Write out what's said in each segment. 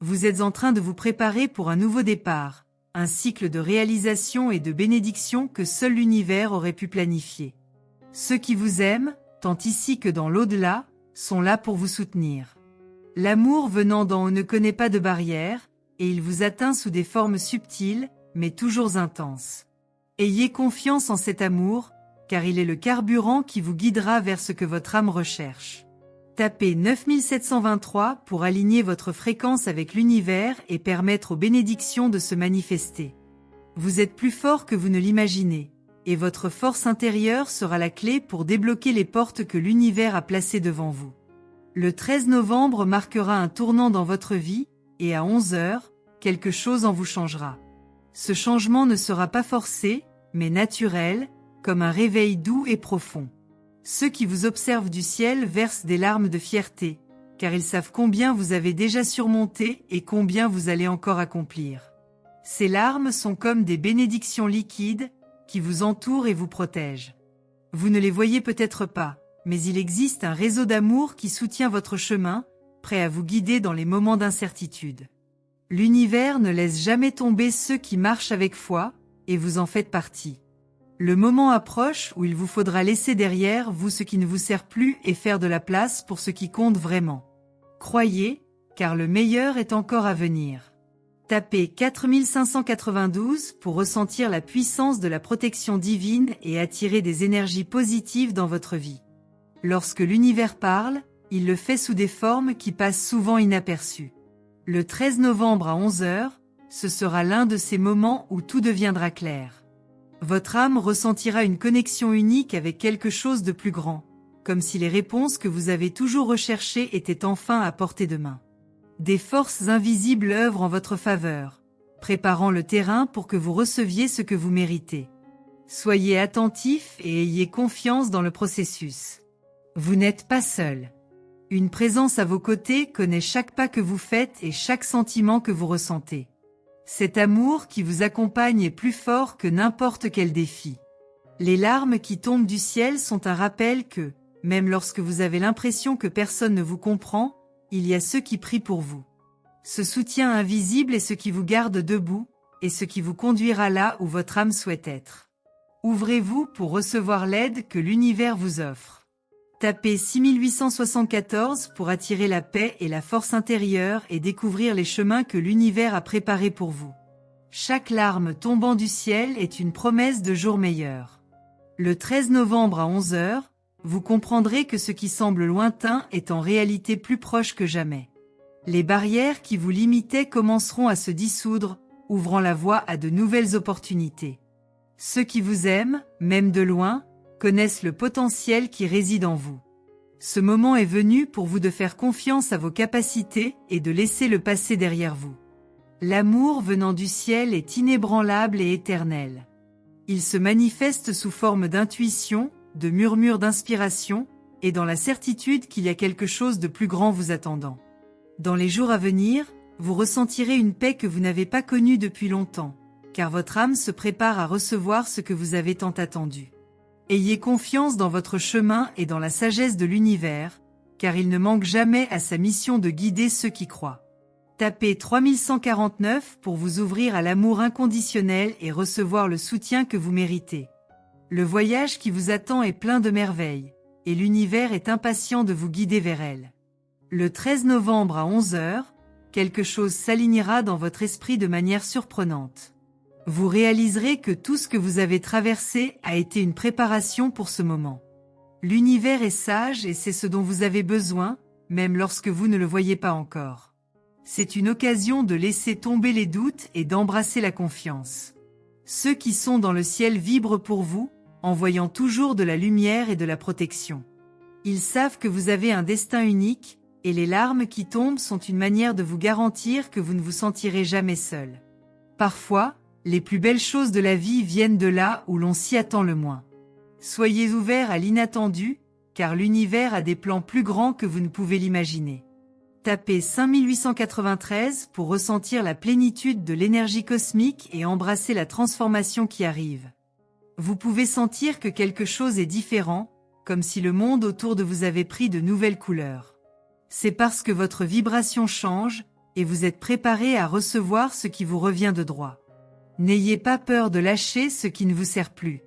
Vous êtes en train de vous préparer pour un nouveau départ, un cycle de réalisation et de bénédiction que seul l'univers aurait pu planifier. Ceux qui vous aiment, tant ici que dans l'au-delà, sont là pour vous soutenir. L'amour venant d'en haut ne connaît pas de barrière, et il vous atteint sous des formes subtiles, mais toujours intenses. Ayez confiance en cet amour, car il est le carburant qui vous guidera vers ce que votre âme recherche. Tapez 9723 pour aligner votre fréquence avec l'univers et permettre aux bénédictions de se manifester. Vous êtes plus fort que vous ne l'imaginez, et votre force intérieure sera la clé pour débloquer les portes que l'univers a placées devant vous. Le 13 novembre marquera un tournant dans votre vie, et à 11 h, quelque chose en vous changera. Ce changement ne sera pas forcé, mais naturel, comme un réveil doux et profond. Ceux qui vous observent du ciel versent des larmes de fierté, car ils savent combien vous avez déjà surmonté et combien vous allez encore accomplir. Ces larmes sont comme des bénédictions liquides, qui vous entourent et vous protègent. Vous ne les voyez peut-être pas, mais il existe un réseau d'amour qui soutient votre chemin, prêt à vous guider dans les moments d'incertitude. L'univers ne laisse jamais tomber ceux qui marchent avec foi, et vous en faites partie. Le moment approche où il vous faudra laisser derrière vous ce qui ne vous sert plus et faire de la place pour ce qui compte vraiment. Croyez, car le meilleur est encore à venir. Tapez 4592 pour ressentir la puissance de la protection divine et attirer des énergies positives dans votre vie. Lorsque l'univers parle, il le fait sous des formes qui passent souvent inaperçues. Le 13 novembre à 11 h, ce sera l'un de ces moments où tout deviendra clair. Votre âme ressentira une connexion unique avec quelque chose de plus grand, comme si les réponses que vous avez toujours recherchées étaient enfin à portée de main. Des forces invisibles œuvrent en votre faveur, préparant le terrain pour que vous receviez ce que vous méritez. Soyez attentifs et ayez confiance dans le processus. Vous n'êtes pas seul. Une présence à vos côtés connaît chaque pas que vous faites et chaque sentiment que vous ressentez. Cet amour qui vous accompagne est plus fort que n'importe quel défi. Les larmes qui tombent du ciel sont un rappel que, même lorsque vous avez l'impression que personne ne vous comprend, il y a ceux qui prient pour vous. Ce soutien invisible est ce qui vous garde debout, et ce qui vous conduira là où votre âme souhaite être. Ouvrez-vous pour recevoir l'aide que l'univers vous offre. Tapez 6874 pour attirer la paix et la force intérieure et découvrir les chemins que l'univers a préparés pour vous. Chaque larme tombant du ciel est une promesse de jours meilleurs. Le 13 novembre à 11 h, vous comprendrez que ce qui semble lointain est en réalité plus proche que jamais. Les barrières qui vous limitaient commenceront à se dissoudre, ouvrant la voie à de nouvelles opportunités. Ceux qui vous aiment, même de loin, connaissent le potentiel qui réside en vous. Ce moment est venu pour vous de faire confiance à vos capacités et de laisser le passé derrière vous. L'amour venant du ciel est inébranlable et éternel. Il se manifeste sous forme d'intuition, de murmures d'inspiration, et dans la certitude qu'il y a quelque chose de plus grand vous attendant. Dans les jours à venir, vous ressentirez une paix que vous n'avez pas connue depuis longtemps, car votre âme se prépare à recevoir ce que vous avez tant attendu. Ayez confiance dans votre chemin et dans la sagesse de l'univers, car il ne manque jamais à sa mission de guider ceux qui croient. Tapez 3149 pour vous ouvrir à l'amour inconditionnel et recevoir le soutien que vous méritez. Le voyage qui vous attend est plein de merveilles, et l'univers est impatient de vous guider vers elle. Le 13 novembre à 11 h, quelque chose s'alignera dans votre esprit de manière surprenante. Vous réaliserez que tout ce que vous avez traversé a été une préparation pour ce moment. L'univers est sage et c'est ce dont vous avez besoin, même lorsque vous ne le voyez pas encore. C'est une occasion de laisser tomber les doutes et d'embrasser la confiance. Ceux qui sont dans le ciel vibrent pour vous, envoyant toujours de la lumière et de la protection. Ils savent que vous avez un destin unique, et les larmes qui tombent sont une manière de vous garantir que vous ne vous sentirez jamais seul. Parfois, les plus belles choses de la vie viennent de là où l'on s'y attend le moins. Soyez ouverts à l'inattendu, car l'univers a des plans plus grands que vous ne pouvez l'imaginer. Tapez 5893 pour ressentir la plénitude de l'énergie cosmique et embrasser la transformation qui arrive. Vous pouvez sentir que quelque chose est différent, comme si le monde autour de vous avait pris de nouvelles couleurs. C'est parce que votre vibration change, et vous êtes préparé à recevoir ce qui vous revient de droit. N'ayez pas peur de lâcher ce qui ne vous sert plus.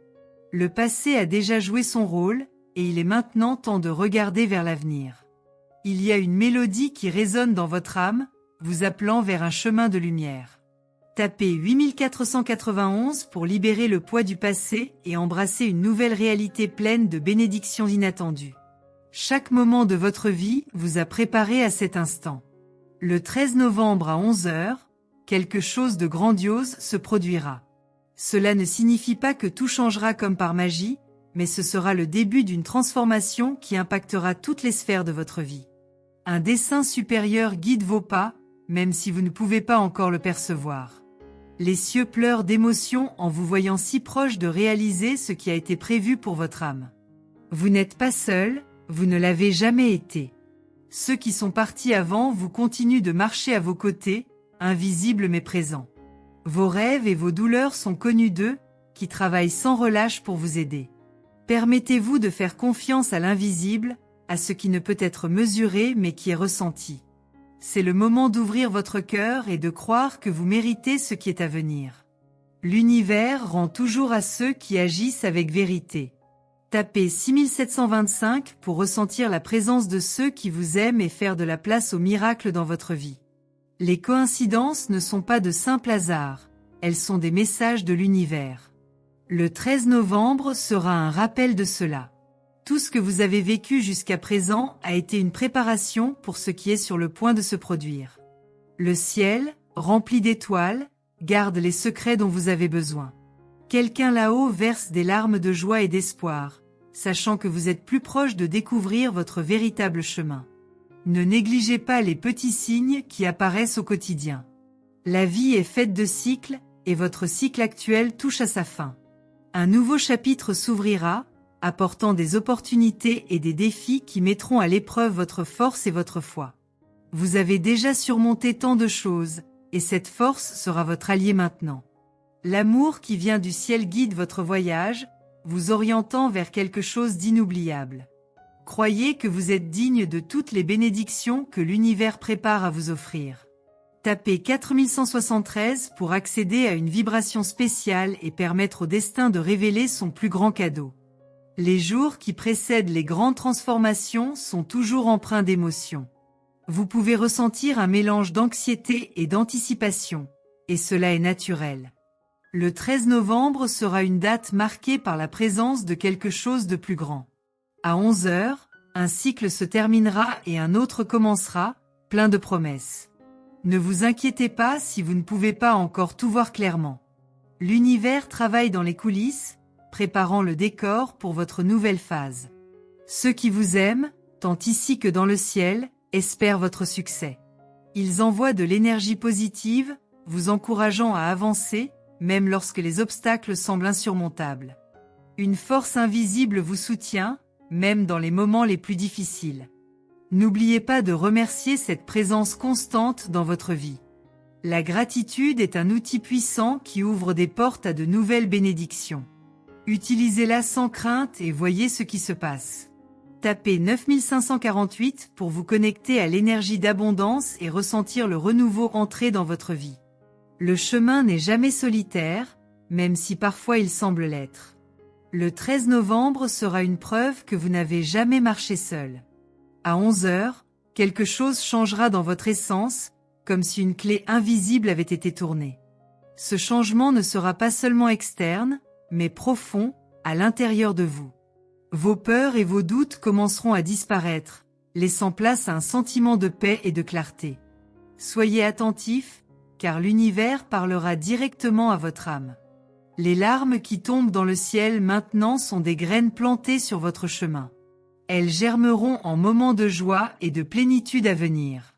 Le passé a déjà joué son rôle, et il est maintenant temps de regarder vers l'avenir. Il y a une mélodie qui résonne dans votre âme, vous appelant vers un chemin de lumière. Tapez 8491 pour libérer le poids du passé et embrasser une nouvelle réalité pleine de bénédictions inattendues. Chaque moment de votre vie vous a préparé à cet instant. Le 13 novembre à 11 h, quelque chose de grandiose se produira. Cela ne signifie pas que tout changera comme par magie, mais ce sera le début d'une transformation qui impactera toutes les sphères de votre vie. Un dessein supérieur guide vos pas, même si vous ne pouvez pas encore le percevoir. Les cieux pleurent d'émotion en vous voyant si proche de réaliser ce qui a été prévu pour votre âme. Vous n'êtes pas seul, vous ne l'avez jamais été. Ceux qui sont partis avant vous continuent de marcher à vos côtés, invisibles mais présents. Vos rêves et vos douleurs sont connus d'eux, qui travaillent sans relâche pour vous aider. Permettez-vous de faire confiance à l'invisible, à ce qui ne peut être mesuré mais qui est ressenti. C'est le moment d'ouvrir votre cœur et de croire que vous méritez ce qui est à venir. L'univers rend toujours à ceux qui agissent avec vérité. Tapez 6725 pour ressentir la présence de ceux qui vous aiment et faire de la place au miracle dans votre vie. Les coïncidences ne sont pas de simples hasards, elles sont des messages de l'univers. Le 13 novembre sera un rappel de cela. Tout ce que vous avez vécu jusqu'à présent a été une préparation pour ce qui est sur le point de se produire. Le ciel, rempli d'étoiles, garde les secrets dont vous avez besoin. Quelqu'un là-haut verse des larmes de joie et d'espoir, sachant que vous êtes plus proche de découvrir votre véritable chemin. Ne négligez pas les petits signes qui apparaissent au quotidien. La vie est faite de cycles, et votre cycle actuel touche à sa fin. Un nouveau chapitre s'ouvrira, apportant des opportunités et des défis qui mettront à l'épreuve votre force et votre foi. Vous avez déjà surmonté tant de choses, et cette force sera votre allié maintenant. L'amour qui vient du ciel guide votre voyage, vous orientant vers quelque chose d'inoubliable. Croyez que vous êtes digne de toutes les bénédictions que l'univers prépare à vous offrir. Tapez 4173 pour accéder à une vibration spéciale et permettre au destin de révéler son plus grand cadeau. Les jours qui précèdent les grandes transformations sont toujours empreints d'émotions. Vous pouvez ressentir un mélange d'anxiété et d'anticipation, et cela est naturel. Le 13 novembre sera une date marquée par la présence de quelque chose de plus grand. À 11 h, un cycle se terminera et un autre commencera, plein de promesses. Ne vous inquiétez pas si vous ne pouvez pas encore tout voir clairement. L'univers travaille dans les coulisses, préparant le décor pour votre nouvelle phase. Ceux qui vous aiment, tant ici que dans le ciel, espèrent votre succès. Ils envoient de l'énergie positive, vous encourageant à avancer, même lorsque les obstacles semblent insurmontables. Une force invisible vous soutient, même dans les moments les plus difficiles. N'oubliez pas de remercier cette présence constante dans votre vie. La gratitude est un outil puissant qui ouvre des portes à de nouvelles bénédictions. Utilisez-la sans crainte et voyez ce qui se passe. Tapez 9548 pour vous connecter à l'énergie d'abondance et ressentir le renouveau entrer dans votre vie. Le chemin n'est jamais solitaire, même si parfois il semble l'être. Le 13 novembre sera une preuve que vous n'avez jamais marché seul. À 11 h, quelque chose changera dans votre essence, comme si une clé invisible avait été tournée. Ce changement ne sera pas seulement externe, mais profond, à l'intérieur de vous. Vos peurs et vos doutes commenceront à disparaître, laissant place à un sentiment de paix et de clarté. Soyez attentifs, car l'univers parlera directement à votre âme. Les larmes qui tombent dans le ciel maintenant sont des graines plantées sur votre chemin. Elles germeront en moments de joie et de plénitude à venir.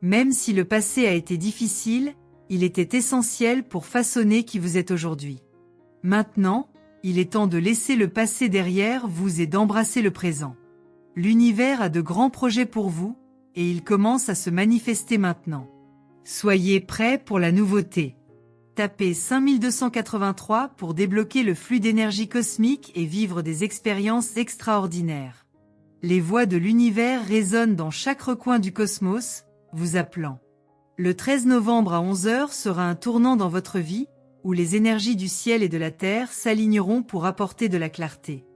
Même si le passé a été difficile, il était essentiel pour façonner qui vous êtes aujourd'hui. Maintenant, il est temps de laisser le passé derrière vous et d'embrasser le présent. L'univers a de grands projets pour vous, et il commence à se manifester maintenant. Soyez prêts pour la nouveauté. Tapez 5283 pour débloquer le flux d'énergie cosmique et vivre des expériences extraordinaires. Les voix de l'univers résonnent dans chaque recoin du cosmos, vous appelant. Le 13 novembre à 11 heures sera un tournant dans votre vie, où les énergies du ciel et de la terre s'aligneront pour apporter de la clarté.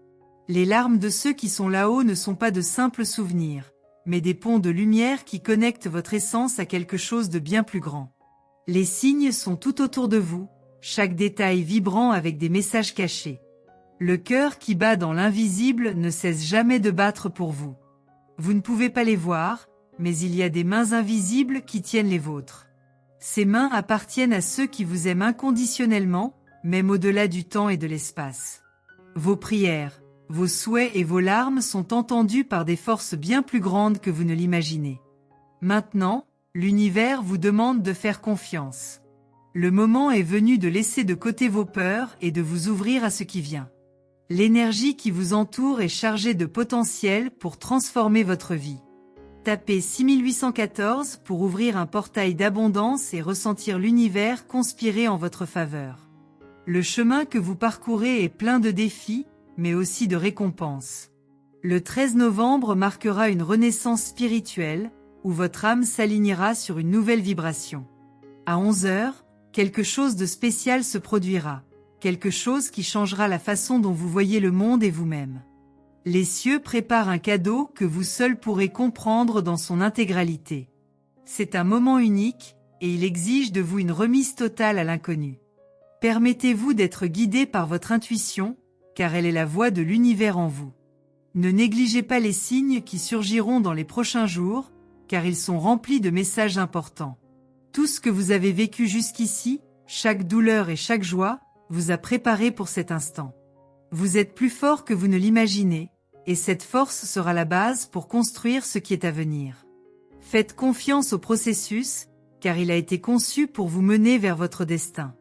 Les larmes de ceux qui sont là-haut ne sont pas de simples souvenirs, mais des ponts de lumière qui connectent votre essence à quelque chose de bien plus grand. Les signes sont tout autour de vous, chaque détail vibrant avec des messages cachés. Le cœur qui bat dans l'invisible ne cesse jamais de battre pour vous. Vous ne pouvez pas les voir, mais il y a des mains invisibles qui tiennent les vôtres. Ces mains appartiennent à ceux qui vous aiment inconditionnellement, même au-delà du temps et de l'espace. Vos prières, vos souhaits et vos larmes sont entendus par des forces bien plus grandes que vous ne l'imaginez. Maintenant, l'univers vous demande de faire confiance. Le moment est venu de laisser de côté vos peurs et de vous ouvrir à ce qui vient. L'énergie qui vous entoure est chargée de potentiel pour transformer votre vie. Tapez 6814 pour ouvrir un portail d'abondance et ressentir l'univers conspirer en votre faveur. Le chemin que vous parcourez est plein de défis, mais aussi de récompenses. Le 13 novembre marquera une renaissance spirituelle, où votre âme s'alignera sur une nouvelle vibration. À 11 heures, quelque chose de spécial se produira, quelque chose qui changera la façon dont vous voyez le monde et vous-même. Les cieux préparent un cadeau que vous seul pourrez comprendre dans son intégralité. C'est un moment unique, et il exige de vous une remise totale à l'inconnu. Permettez-vous d'être guidé par votre intuition, car elle est la voix de l'univers en vous. Ne négligez pas les signes qui surgiront dans les prochains jours, car ils sont remplis de messages importants. Tout ce que vous avez vécu jusqu'ici, chaque douleur et chaque joie, vous a préparé pour cet instant. Vous êtes plus fort que vous ne l'imaginez, et cette force sera la base pour construire ce qui est à venir. Faites confiance au processus, car il a été conçu pour vous mener vers votre destin.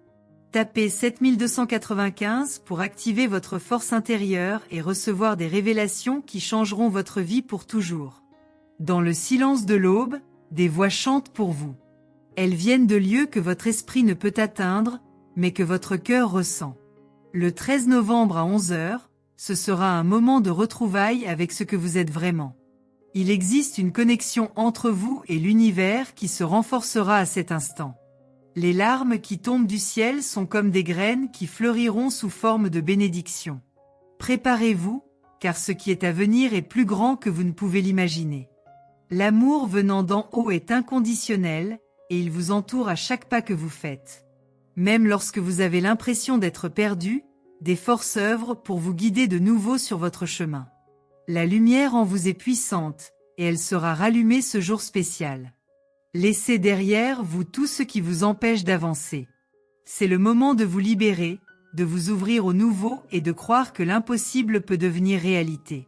Tapez 7295 pour activer votre force intérieure et recevoir des révélations qui changeront votre vie pour toujours. Dans le silence de l'aube, des voix chantent pour vous. Elles viennent de lieux que votre esprit ne peut atteindre, mais que votre cœur ressent. Le 13 novembre à 11 heures, ce sera un moment de retrouvailles avec ce que vous êtes vraiment. Il existe une connexion entre vous et l'univers qui se renforcera à cet instant. Les larmes qui tombent du ciel sont comme des graines qui fleuriront sous forme de bénédiction. Préparez-vous, car ce qui est à venir est plus grand que vous ne pouvez l'imaginer. L'amour venant d'en haut est inconditionnel, et il vous entoure à chaque pas que vous faites. Même lorsque vous avez l'impression d'être perdu, des forces œuvrent pour vous guider de nouveau sur votre chemin. La lumière en vous est puissante, et elle sera rallumée ce jour spécial. Laissez derrière vous tout ce qui vous empêche d'avancer. C'est le moment de vous libérer, de vous ouvrir au nouveau et de croire que l'impossible peut devenir réalité.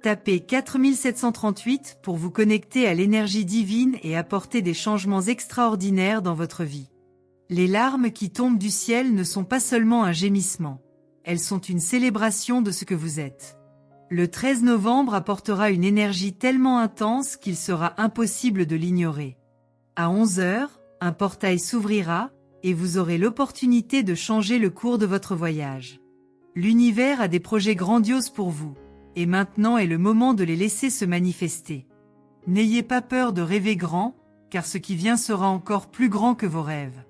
Tapez 4738 pour vous connecter à l'énergie divine et apporter des changements extraordinaires dans votre vie. Les larmes qui tombent du ciel ne sont pas seulement un gémissement, elles sont une célébration de ce que vous êtes. Le 13 novembre apportera une énergie tellement intense qu'il sera impossible de l'ignorer. À 11 heures, un portail s'ouvrira, et vous aurez l'opportunité de changer le cours de votre voyage. L'univers a des projets grandioses pour vous, et maintenant est le moment de les laisser se manifester. N'ayez pas peur de rêver grand, car ce qui vient sera encore plus grand que vos rêves.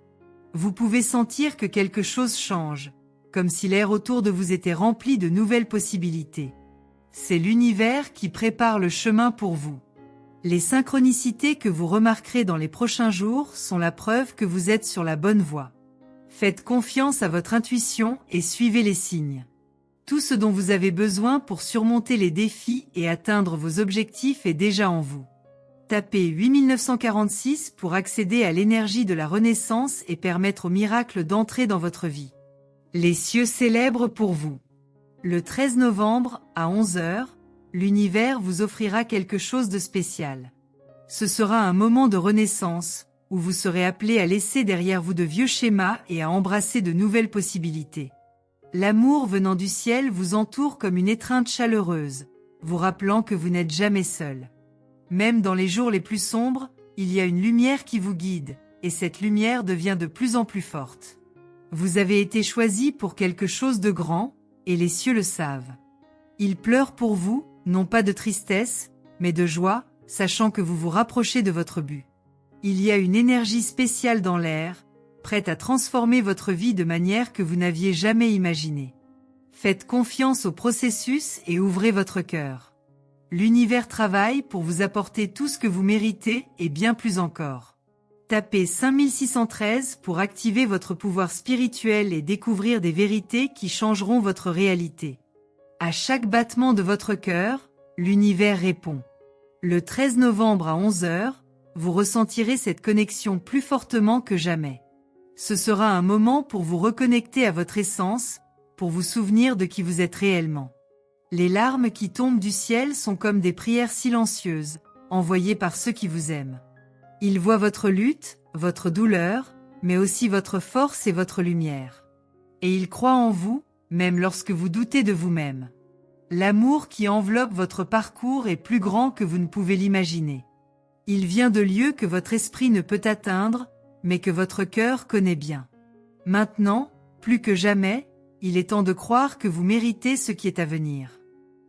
Vous pouvez sentir que quelque chose change, comme si l'air autour de vous était rempli de nouvelles possibilités. C'est l'univers qui prépare le chemin pour vous. Les synchronicités que vous remarquerez dans les prochains jours sont la preuve que vous êtes sur la bonne voie. Faites confiance à votre intuition et suivez les signes. Tout ce dont vous avez besoin pour surmonter les défis et atteindre vos objectifs est déjà en vous. Tapez 8946 pour accéder à l'énergie de la renaissance et permettre au miracle d'entrer dans votre vie. Les cieux célèbrent pour vous. Le 13 novembre, à 11 heures, l'univers vous offrira quelque chose de spécial. Ce sera un moment de renaissance, où vous serez appelé à laisser derrière vous de vieux schémas et à embrasser de nouvelles possibilités. L'amour venant du ciel vous entoure comme une étreinte chaleureuse, vous rappelant que vous n'êtes jamais seul. Même dans les jours les plus sombres, il y a une lumière qui vous guide, et cette lumière devient de plus en plus forte. Vous avez été choisi pour quelque chose de grand, et les cieux le savent. Ils pleurent pour vous, non pas de tristesse, mais de joie, sachant que vous vous rapprochez de votre but. Il y a une énergie spéciale dans l'air, prête à transformer votre vie de manière que vous n'aviez jamais imaginée. Faites confiance au processus et ouvrez votre cœur. L'univers travaille pour vous apporter tout ce que vous méritez et bien plus encore. Tapez 5613 pour activer votre pouvoir spirituel et découvrir des vérités qui changeront votre réalité. À chaque battement de votre cœur, l'univers répond. Le 13 novembre à 11 h, vous ressentirez cette connexion plus fortement que jamais. Ce sera un moment pour vous reconnecter à votre essence, pour vous souvenir de qui vous êtes réellement. Les larmes qui tombent du ciel sont comme des prières silencieuses, envoyées par ceux qui vous aiment. Ils voient votre lutte, votre douleur, mais aussi votre force et votre lumière. Et ils croient en vous, même lorsque vous doutez de vous-même. L'amour qui enveloppe votre parcours est plus grand que vous ne pouvez l'imaginer. Il vient de lieux que votre esprit ne peut atteindre, mais que votre cœur connaît bien. Maintenant, plus que jamais, il est temps de croire que vous méritez ce qui est à venir.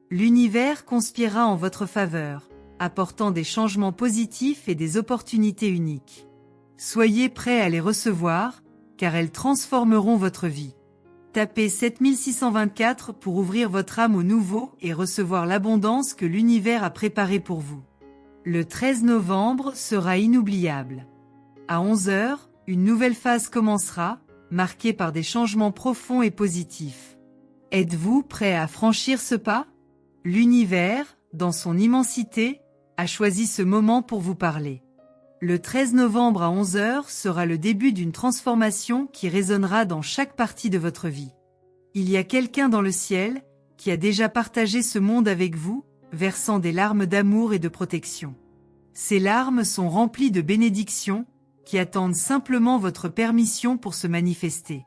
L'univers conspirera en votre faveur, apportant des changements positifs et des opportunités uniques. Soyez prêts à les recevoir, car elles transformeront votre vie. Tapez 7624 pour ouvrir votre âme au nouveau et recevoir l'abondance que l'univers a préparée pour vous. Le 13 novembre sera inoubliable. À 11 h, une nouvelle phase commencera, marquée par des changements profonds et positifs. Êtes-vous prêt à franchir ce pas? L'univers, dans son immensité, a choisi ce moment pour vous parler. Le 13 novembre à 11 h sera le début d'une transformation qui résonnera dans chaque partie de votre vie. Il y a quelqu'un dans le ciel qui a déjà partagé ce monde avec vous, versant des larmes d'amour et de protection. Ces larmes sont remplies de bénédictions, qui attendent simplement votre permission pour se manifester.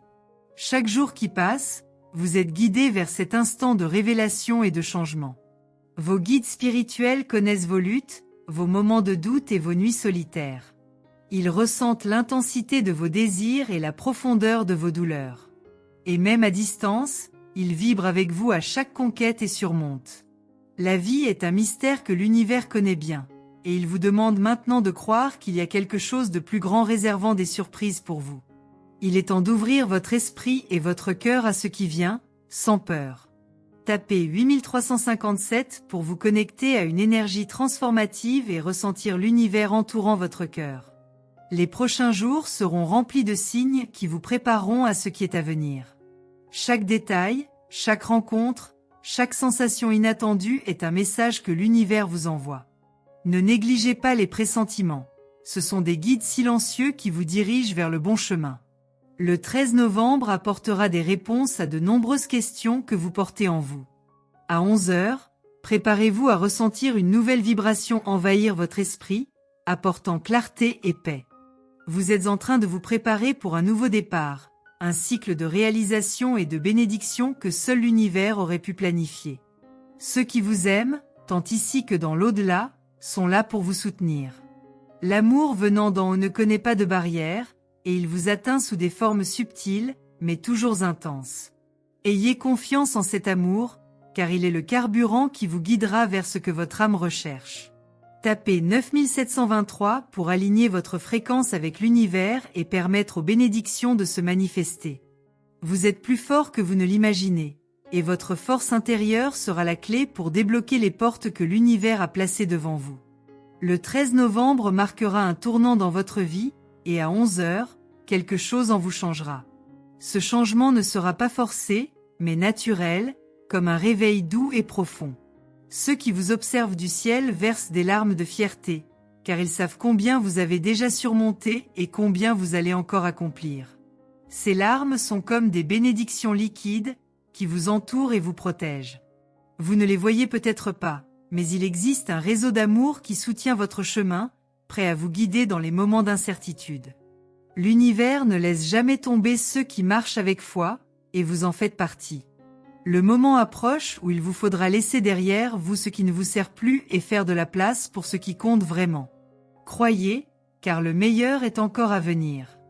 Chaque jour qui passe, vous êtes guidé vers cet instant de révélation et de changement. Vos guides spirituels connaissent vos luttes, vos moments de doute et vos nuits solitaires. Ils ressentent l'intensité de vos désirs et la profondeur de vos douleurs. Et même à distance, ils vibrent avec vous à chaque conquête et surmontent. La vie est un mystère que l'univers connaît bien. Et il vous demande maintenant de croire qu'il y a quelque chose de plus grand réservant des surprises pour vous. Il est temps d'ouvrir votre esprit et votre cœur à ce qui vient, sans peur. Tapez 8357 pour vous connecter à une énergie transformative et ressentir l'univers entourant votre cœur. Les prochains jours seront remplis de signes qui vous prépareront à ce qui est à venir. Chaque détail, chaque rencontre, chaque sensation inattendue est un message que l'univers vous envoie. Ne négligez pas les pressentiments. Ce sont des guides silencieux qui vous dirigent vers le bon chemin. Le 13 novembre apportera des réponses à de nombreuses questions que vous portez en vous. À 11 h, préparez-vous à ressentir une nouvelle vibration envahir votre esprit, apportant clarté et paix. Vous êtes en train de vous préparer pour un nouveau départ, un cycle de réalisation et de bénédiction que seul l'univers aurait pu planifier. Ceux qui vous aiment, tant ici que dans l'au-delà, sont là pour vous soutenir. L'amour venant d'en haut ne connaît pas de barrière, et il vous atteint sous des formes subtiles, mais toujours intenses. Ayez confiance en cet amour, car il est le carburant qui vous guidera vers ce que votre âme recherche. Tapez 9723 pour aligner votre fréquence avec l'univers et permettre aux bénédictions de se manifester. Vous êtes plus fort que vous ne l'imaginez, et votre force intérieure sera la clé pour débloquer les portes que l'univers a placées devant vous. Le 13 novembre marquera un tournant dans votre vie, et à 11 h, quelque chose en vous changera. Ce changement ne sera pas forcé, mais naturel, comme un réveil doux et profond. Ceux qui vous observent du ciel versent des larmes de fierté, car ils savent combien vous avez déjà surmonté et combien vous allez encore accomplir. Ces larmes sont comme des bénédictions liquides, qui vous entourent et vous protègent. Vous ne les voyez peut-être pas, mais il existe un réseau d'amour qui soutient votre chemin, prêt à vous guider dans les moments d'incertitude. L'univers ne laisse jamais tomber ceux qui marchent avec foi, et vous en faites partie. Le moment approche où il vous faudra laisser derrière vous ce qui ne vous sert plus et faire de la place pour ce qui compte vraiment. Croyez, car le meilleur est encore à venir.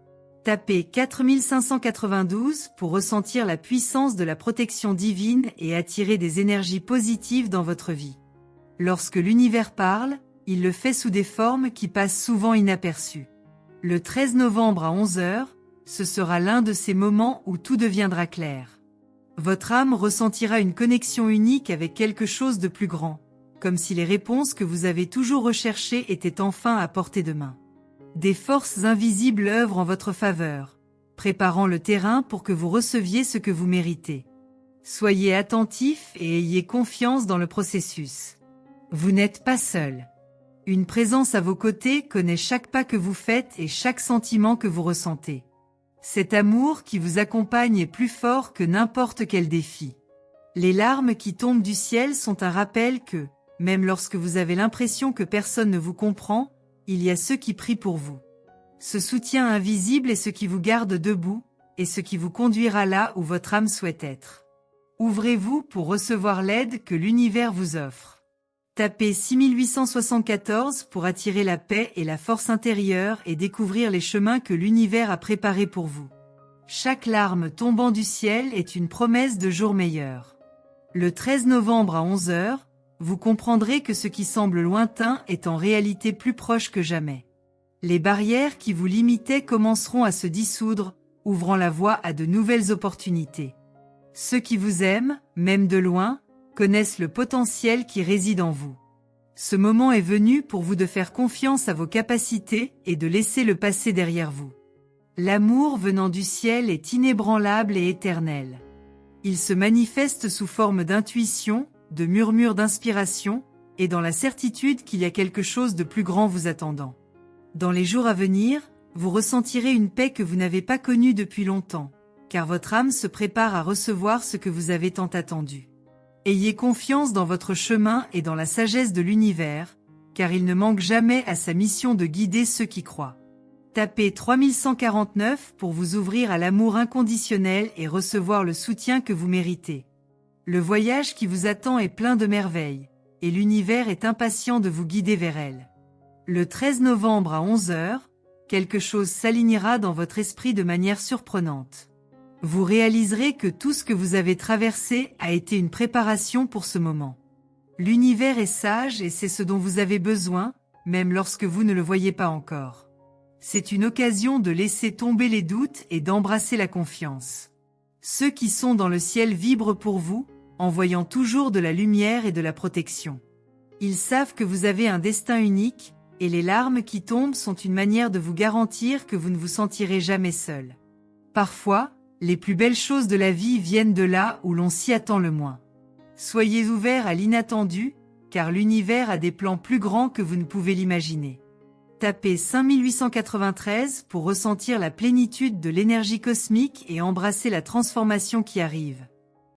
Tapez 4592 pour ressentir la puissance de la protection divine et attirer des énergies positives dans votre vie. Lorsque l'univers parle, il le fait sous des formes qui passent souvent inaperçues. Le 13 novembre à 11 h, ce sera l'un de ces moments où tout deviendra clair. Votre âme ressentira une connexion unique avec quelque chose de plus grand, comme si les réponses que vous avez toujours recherchées étaient enfin à portée de main. Des forces invisibles œuvrent en votre faveur, préparant le terrain pour que vous receviez ce que vous méritez. Soyez attentifs et ayez confiance dans le processus. Vous n'êtes pas seul. Une présence à vos côtés connaît chaque pas que vous faites et chaque sentiment que vous ressentez. Cet amour qui vous accompagne est plus fort que n'importe quel défi. Les larmes qui tombent du ciel sont un rappel que, même lorsque vous avez l'impression que personne ne vous comprend, il y a ceux qui prient pour vous. Ce soutien invisible est ce qui vous garde debout, et ce qui vous conduira là où votre âme souhaite être. Ouvrez-vous pour recevoir l'aide que l'univers vous offre. Tapez 6874 pour attirer la paix et la force intérieure et découvrir les chemins que l'univers a préparés pour vous. Chaque larme tombant du ciel est une promesse de jours meilleurs. Le 13 novembre à 11 h, vous comprendrez que ce qui semble lointain est en réalité plus proche que jamais. Les barrières qui vous limitaient commenceront à se dissoudre, ouvrant la voie à de nouvelles opportunités. Ceux qui vous aiment, même de loin, connaissent le potentiel qui réside en vous. Ce moment est venu pour vous de faire confiance à vos capacités et de laisser le passé derrière vous. L'amour venant du ciel est inébranlable et éternel. Il se manifeste sous forme d'intuition, de murmures d'inspiration, et dans la certitude qu'il y a quelque chose de plus grand vous attendant. Dans les jours à venir, vous ressentirez une paix que vous n'avez pas connue depuis longtemps, car votre âme se prépare à recevoir ce que vous avez tant attendu. Ayez confiance dans votre chemin et dans la sagesse de l'univers, car il ne manque jamais à sa mission de guider ceux qui croient. Tapez 3149 pour vous ouvrir à l'amour inconditionnel et recevoir le soutien que vous méritez. Le voyage qui vous attend est plein de merveilles, et l'univers est impatient de vous guider vers elle. Le 13 novembre à 11 h, quelque chose s'alignera dans votre esprit de manière surprenante. Vous réaliserez que tout ce que vous avez traversé a été une préparation pour ce moment. L'univers est sage et c'est ce dont vous avez besoin, même lorsque vous ne le voyez pas encore. C'est une occasion de laisser tomber les doutes et d'embrasser la confiance. Ceux qui sont dans le ciel vibrent pour vous, envoyant toujours de la lumière et de la protection. Ils savent que vous avez un destin unique, et les larmes qui tombent sont une manière de vous garantir que vous ne vous sentirez jamais seul. Parfois, les plus belles choses de la vie viennent de là où l'on s'y attend le moins. Soyez ouverts à l'inattendu, car l'univers a des plans plus grands que vous ne pouvez l'imaginer. Tapez 5893 pour ressentir la plénitude de l'énergie cosmique et embrasser la transformation qui arrive.